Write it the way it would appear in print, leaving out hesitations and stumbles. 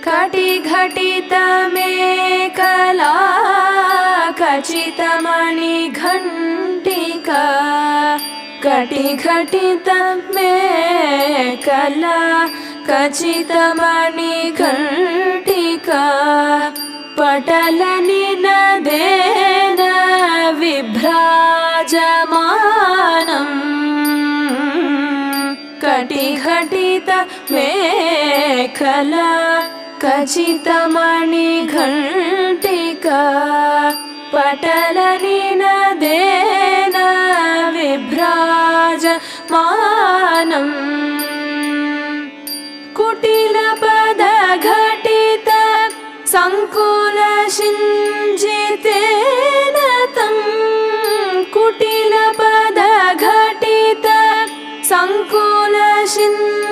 कटिघटितमेकला खचितमणिघण्टिका कटिघटितमेकला खचितमणिघण्टिका पटलनिनदेन विभ्राजमानम् कटिघटितमेकला खचितमणिघण्टिका पटलनिनदेन विभ्राजमानम् कुटिलपदघटित सङ्कुलशिञ्जितेन तं कुटिलपदघटित सङ्कुलशिञ्जितेन